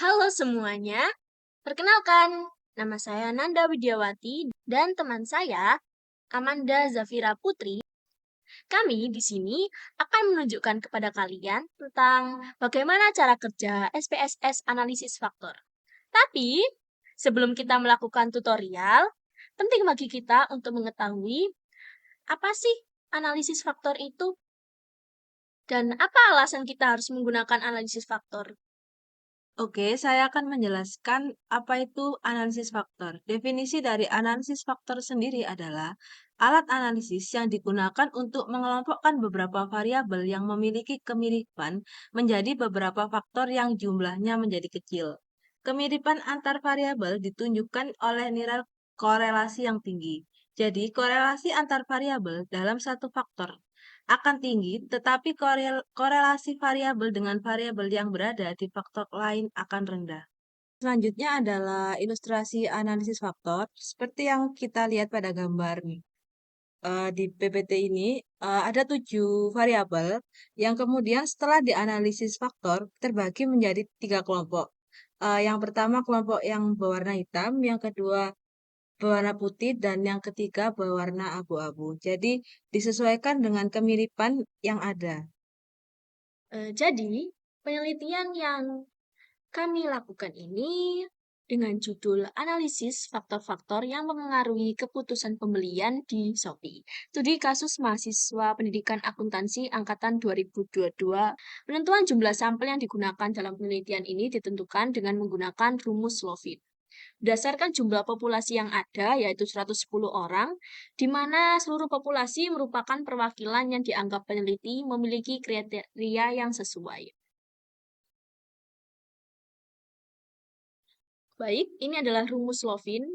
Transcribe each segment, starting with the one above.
Halo semuanya, perkenalkan, nama saya Nanda Widiawati dan teman saya Amanda Zafira Putri. Kami di sini akan menunjukkan kepada kalian tentang bagaimana cara kerja SPSS analisis faktor. Tapi sebelum kita melakukan tutorial, penting bagi kita untuk mengetahui apa sih analisis faktor itu dan apa alasan kita harus menggunakan analisis faktor. Oke, saya akan menjelaskan apa itu analisis faktor. Definisi dari analisis faktor sendiri adalah alat analisis yang digunakan untuk mengelompokkan beberapa variabel yang memiliki kemiripan menjadi beberapa faktor yang jumlahnya menjadi kecil. Kemiripan antar variabel ditunjukkan oleh nilai korelasi yang tinggi. Jadi, korelasi antar variabel dalam satu faktor akan tinggi, tetapi korelasi variabel dengan variabel yang berada di faktor lain akan rendah. Selanjutnya adalah ilustrasi analisis faktor, seperti yang kita lihat pada gambar di PPT ini. Ada 7 variabel yang kemudian setelah dianalisis faktor terbagi menjadi 3 kelompok. Yang pertama kelompok yang berwarna hitam, yang kedua berwarna putih, dan yang ketiga berwarna abu-abu. Jadi disesuaikan dengan kemiripan yang ada. Jadi, penelitian yang kami lakukan ini dengan judul analisis faktor-faktor yang mempengaruhi keputusan pembelian di Shopee. Studi kasus mahasiswa pendidikan akuntansi angkatan 2022. Penentuan jumlah sampel yang digunakan dalam penelitian ini ditentukan dengan menggunakan rumus Lovin. Berdasarkan jumlah populasi yang ada, yaitu 110 orang, di mana seluruh populasi merupakan perwakilan yang dianggap peneliti memiliki kriteria yang sesuai. Baik, ini adalah rumus Lovin.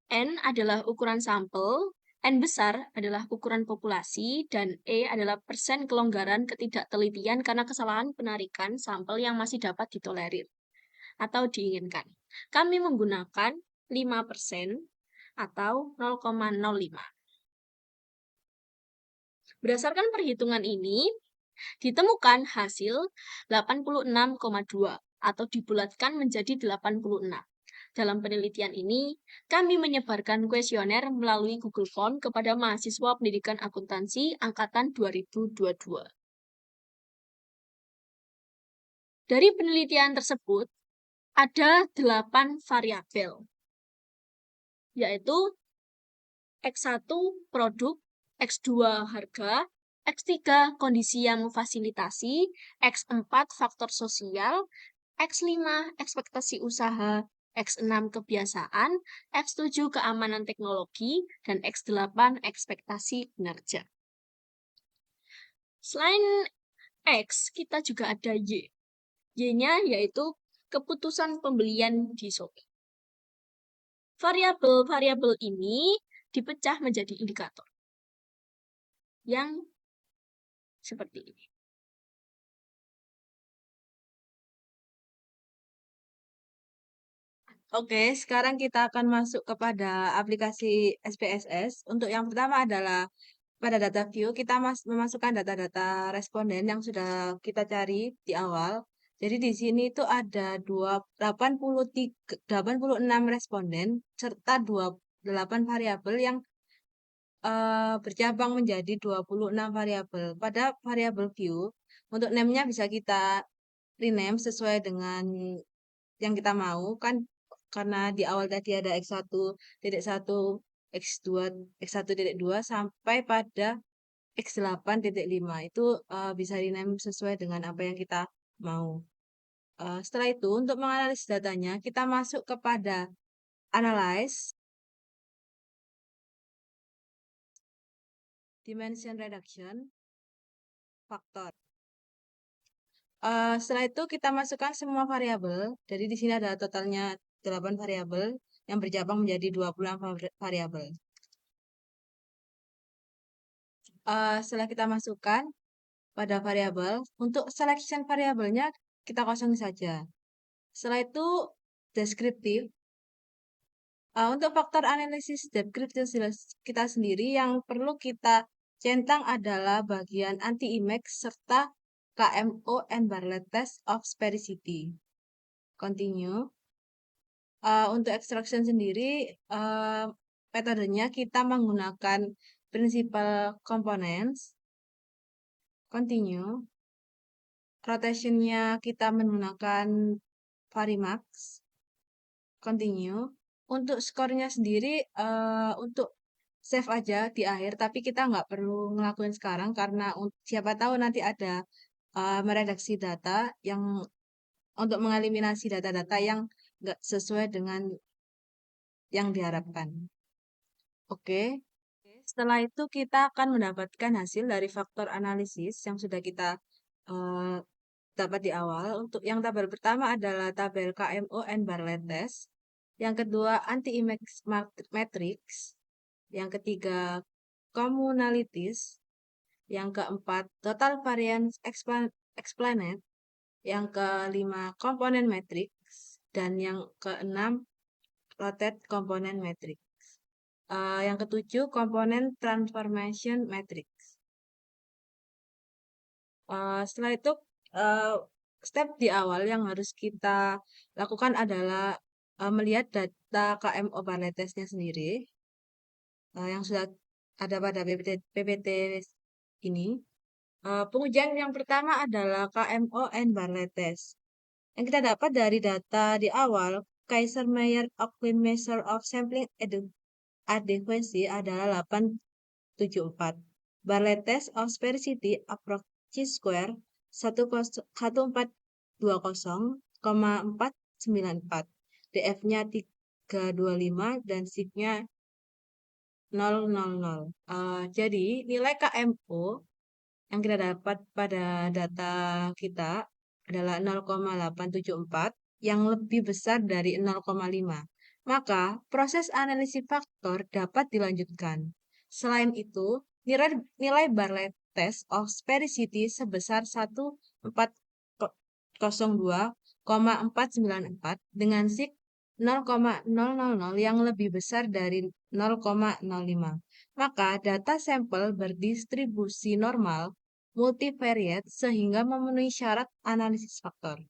N adalah ukuran sampel, N besar adalah ukuran populasi, dan E adalah persen kelonggaran ketidaktelitian karena kesalahan penarikan sampel yang masih dapat ditolerir atau diinginkan. Kami menggunakan 5% atau 0,05. Berdasarkan perhitungan ini, ditemukan hasil 86,2 atau dibulatkan menjadi 86. Dalam penelitian ini, kami menyebarkan kuesioner melalui Google Form kepada mahasiswa pendidikan akuntansi angkatan 2022. Dari penelitian tersebut, ada 8 variabel, yaitu X1 produk, X2 harga, X3 kondisi yang memfasilitasi, X4 faktor sosial, X5 ekspektasi usaha, X6 kebiasaan, X7 keamanan teknologi, dan X8 ekspektasi kinerja. Selain X, kita juga ada Y. Y-nya yaitu keputusan pembelian di Shopee. Variabel-variabel ini dipecah menjadi indikator yang seperti ini. Oke, sekarang kita akan masuk kepada aplikasi SPSS. Untuk yang pertama adalah pada data view, kita memasukkan data-data responden yang sudah kita cari di awal. Jadi di sini itu ada 86 responden serta 28 variabel yang bercabang menjadi 26 variabel. Pada variabel view, untuk name-nya bisa kita rename sesuai dengan yang kita mau, kan karena di awal tadi ada X1.1, X2, X1.2 sampai pada X8.5. Itu bisa rename sesuai dengan apa yang kita mau. Setelah itu, untuk menganalisis datanya, kita masuk kepada Analyze, Dimension Reduction, Faktor. Setelah itu kita masukkan semua variabel. Jadi di sini ada totalnya 8 variabel yang bercabang menjadi 26 variabel. Setelah kita masukkan pada variabel, untuk selection variabelnya kita kosongin saja. Setelah itu deskriptif. Untuk faktor analisis deskriptif kita sendiri yang perlu kita centang adalah bagian anti-image serta KMO and Bartlett Test of Sphericity. continue. Untuk extraction sendiri, metodenya kita menggunakan principal components, continue. Rotationnya kita menggunakan Varimax, continue. Untuk skornya sendiri, untuk save aja di akhir, tapi kita nggak perlu ngelakuin sekarang karena siapa tahu nanti ada meredaksi data yang untuk mengeliminasi data-data yang nggak sesuai dengan yang diharapkan. Oke, setelah itu kita akan mendapatkan hasil dari faktor analisis yang sudah kita eh, dapat di awal. Untuk yang tabel pertama adalah tabel KMO and Bartlett test. Yang kedua anti-image matrix. Yang ketiga communalities. Yang keempat total variance explained. Yang kelima component matrix. Dan yang keenam rotate component matrix. Yang ketujuh komponen transformation matrix. Setelah itu step di awal yang harus kita lakukan adalah melihat data KMO Bartlett test-nya sendiri yang sudah ada pada PPT ini. Pengujian yang pertama adalah KMO and Bartlett test. Yang kita dapat dari data di awal, Kaiser-Meyer-Oakley measure of sampling adequacy adalah 874. Bartlett test of sphericity approach chi-square 1420,494. DF-nya 325 dan SIG-nya 000. Jadi nilai KMO yang kita dapat pada data kita adalah 0,874 yang lebih besar dari 0,5. Maka proses analisis faktor dapat dilanjutkan. Selain itu, nilai Bartlett test of sphericity sebesar 1402,494 dengan SIG 0,000 yang lebih besar dari 0,05. Maka data sampel berdistribusi normal multivariate sehingga memenuhi syarat analisis faktor.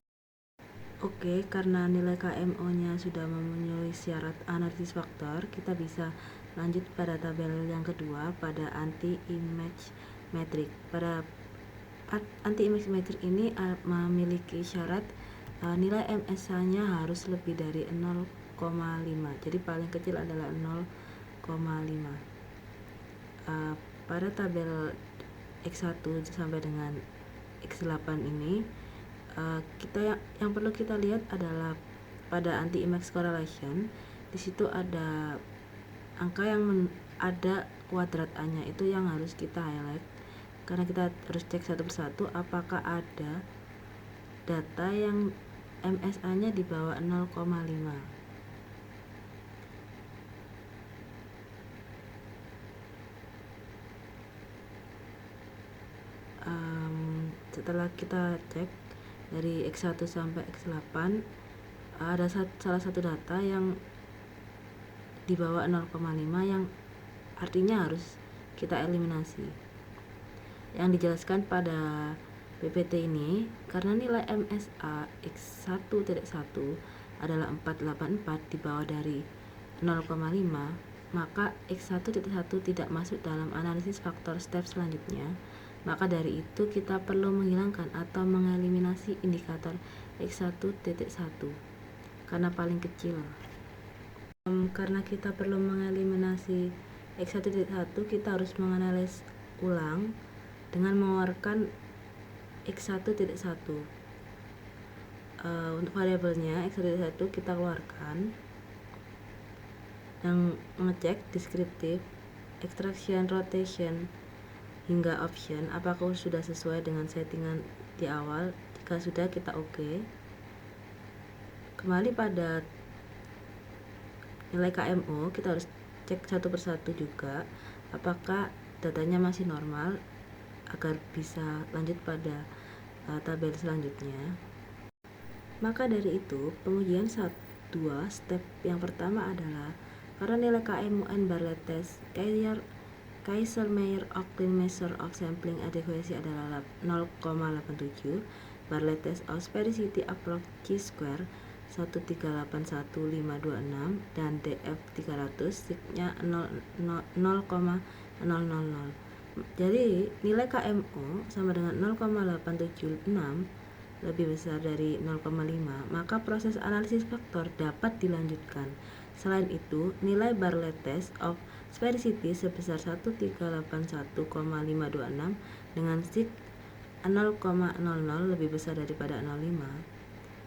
Oke, karena nilai KMO-nya sudah memenuhi syarat analisis faktor, kita bisa lanjut pada tabel yang kedua pada anti-image matrix. Pada anti-image matrix ini memiliki syarat nilai MSA-nya harus lebih dari 0,5. Jadi paling kecil adalah 0,5. Pada tabel X1 sampai dengan X8 ini kita yang perlu kita lihat adalah pada anti-image correlation. Di situ ada angka yang ada kuadrat A-nya, itu yang harus kita highlight karena kita harus cek satu persatu apakah ada data yang MSA-nya di bawah 0,5. Setelah kita cek dari X1 sampai X8 ada salah satu data yang di bawah 0,5 yang artinya harus kita eliminasi. Yang dijelaskan pada PPT ini karena nilai MSA X1.1 adalah 484 di bawah dari 0,5, maka X1.1 tidak masuk dalam analisis faktor step selanjutnya. Maka dari itu kita perlu menghilangkan atau mengeliminasi indikator X1.1 karena paling kecil. Karena kita perlu mengeliminasi X1.1, kita harus menganalisis ulang dengan mengeluarkan X1.1. Untuk variabelnya X1.1 kita keluarkan dan mengecek deskriptif, extraction, rotation, hingga option apakah sudah sesuai dengan settingan di awal. Jika sudah, kita oke. Kembali pada nilai KMO, kita harus cek satu persatu juga apakah datanya masih normal agar bisa lanjut pada tabel selanjutnya. Maka dari itu, pengujian 2 step yang pertama adalah karena nilai KMO and Bartlett test Kaiser-Meyer-Oakley measure of sampling adequacy adalah 0,87. Bartlett test of sphericity approach chi-square 1381526 dan DF300 signya 0,000. Jadi nilai KMO sama dengan 0,876 lebih besar dari 0,5, maka proses analisis faktor dapat dilanjutkan. Selain itu, nilai Bartlett Test of Sphericity sebesar 1381526 dengan sig 0,00 lebih besar daripada 0,5,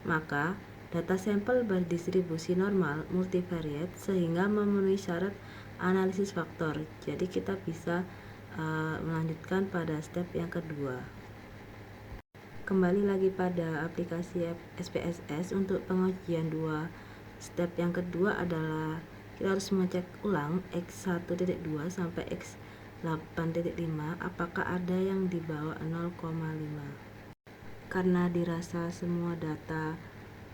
maka data sampel berdistribusi normal multivariate sehingga memenuhi syarat analisis faktor. Jadi kita bisa melanjutkan pada step yang kedua. Kembali lagi pada aplikasi SPSS untuk pengujian 2. Step yang kedua adalah kita harus mengecek ulang X1.2 sampai X8.5 apakah ada yang di bawah 0,5. Karena dirasa semua data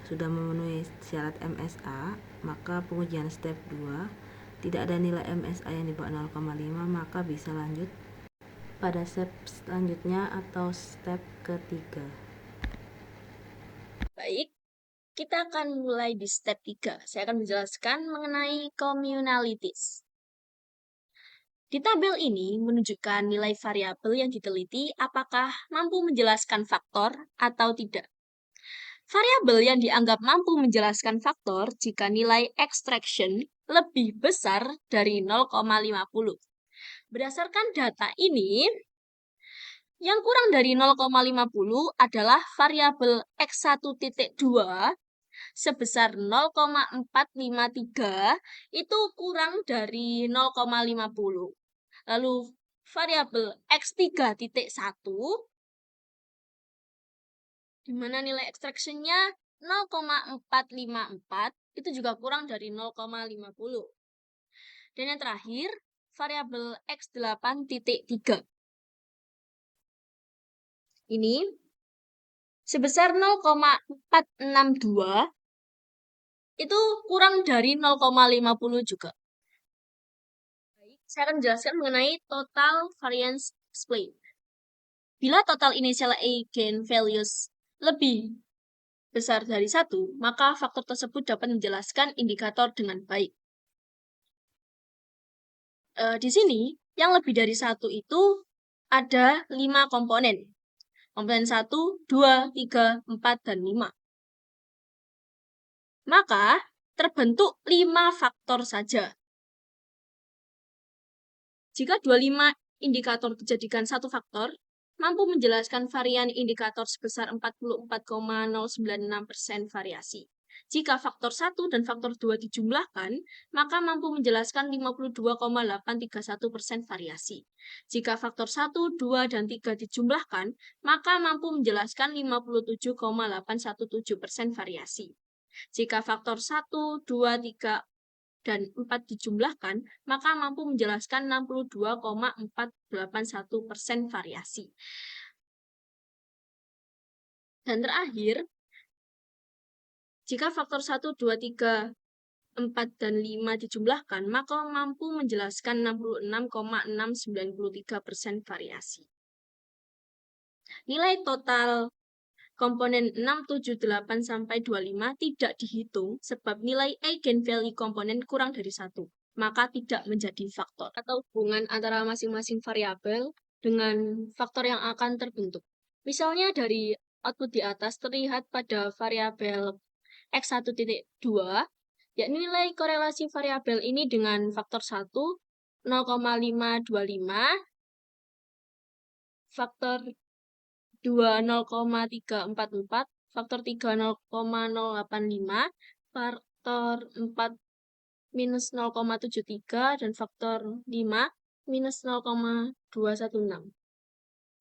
sudah memenuhi syarat MSA, maka pengujian step 2 tidak ada nilai MSA yang di bawah 0,5, maka bisa lanjut pada step selanjutnya atau step ketiga. Baik, kita akan mulai di step 3. Saya akan menjelaskan mengenai communalities. Di tabel ini menunjukkan nilai variabel yang diteliti apakah mampu menjelaskan faktor atau tidak. Variabel yang dianggap mampu menjelaskan faktor jika nilai extraction lebih besar dari 0,50. Berdasarkan data ini, yang kurang dari 0,50 adalah variabel X1.2 sebesar 0,453 itu kurang dari 0,50. Lalu variabel X3.1 di mana nilai extraction-nya 0,454 itu juga kurang dari 0,50. Dan yang terakhir, variabel X8.3. Ini sebesar 0,462 itu kurang dari 0,50 juga. Baik, saya akan menjelaskan mengenai total variance explained. Bila total initial eigenvalues lebih besar dari 1, maka faktor tersebut dapat menjelaskan indikator dengan baik. Di sini, yang lebih dari 1 itu ada 5 komponen. Komponen 1, 2, 3, 4, dan 5. Maka, terbentuk 5 faktor saja. Jika 25 indikator dijadikan satu faktor, mampu menjelaskan varian indikator sebesar 44,096% variasi. Jika faktor 1 dan faktor 2 dijumlahkan, maka mampu menjelaskan 52,831% variasi. Jika faktor 1, 2, dan 3 dijumlahkan, maka mampu menjelaskan 57,817% variasi. Jika faktor 1, 2, 3, dan 4 dijumlahkan, maka mampu menjelaskan 62,481% variasi. Dan terakhir, jika faktor 1, 2, 3, 4, dan 5 dijumlahkan, maka mampu menjelaskan 66,693% variasi. Nilai total komponen 6, 7, 8, sampai 25 tidak dihitung sebab nilai eigenvalue komponen kurang dari 1, maka tidak menjadi faktor atau hubungan antara masing-masing variabel dengan faktor yang akan terbentuk. Misalnya dari output di atas terlihat pada variabel X1.2, yakni nilai korelasi variabel ini dengan faktor 1, 0,525, faktor 2, 0,344, faktor 3, 0,085, faktor 4, minus 0,73, dan faktor 5, minus 0,216.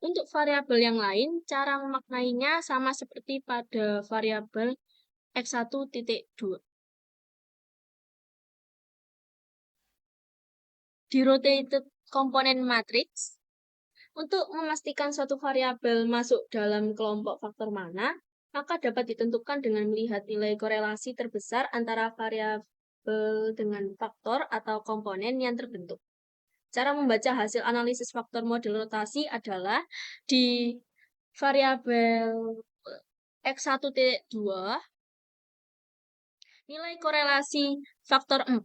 Untuk variabel yang lain, cara memaknainya sama seperti pada variabel X1.2. Di rotated component matrix, untuk memastikan suatu variabel masuk dalam kelompok faktor mana, maka dapat ditentukan dengan melihat nilai korelasi terbesar antara variabel dengan faktor atau komponen yang terbentuk. Cara membaca hasil analisis faktor model rotasi adalah di variabel X1.2, Nilai korelasi faktor 4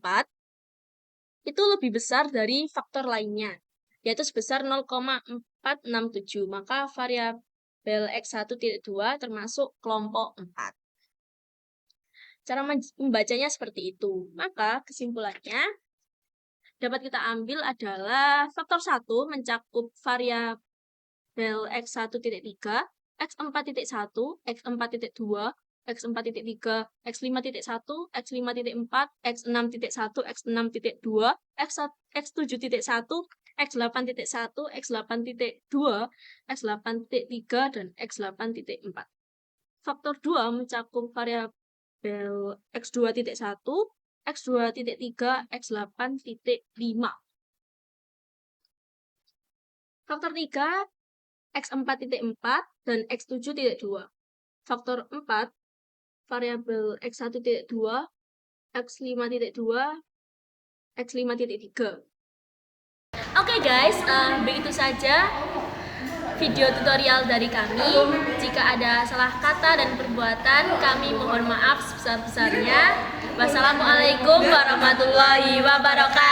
itu lebih besar dari faktor lainnya, yaitu sebesar 0,467. Maka variabel X1.2 termasuk kelompok 4. Cara membacanya seperti itu. Maka kesimpulannya dapat kita ambil adalah faktor 1 mencakup variabel X1.3, X4.1, X4.2, X4.3, X5.1, X5.4, X6.1, X6.2, X7.1, X8.1, X8.2, X8.3, dan X8.4. Faktor 2 mencakup variabel X2.1, X2.3, X8.5. Faktor 3, X4.4, dan X7.2. Faktor 4, variabel X1.2, X5.2, X5.3. Oke guys, begitu saja video tutorial dari kami. Jika ada salah kata dan perbuatan, kami mohon maaf sebesar-besarnya. Wassalamualaikum warahmatullahi wabarakatuh.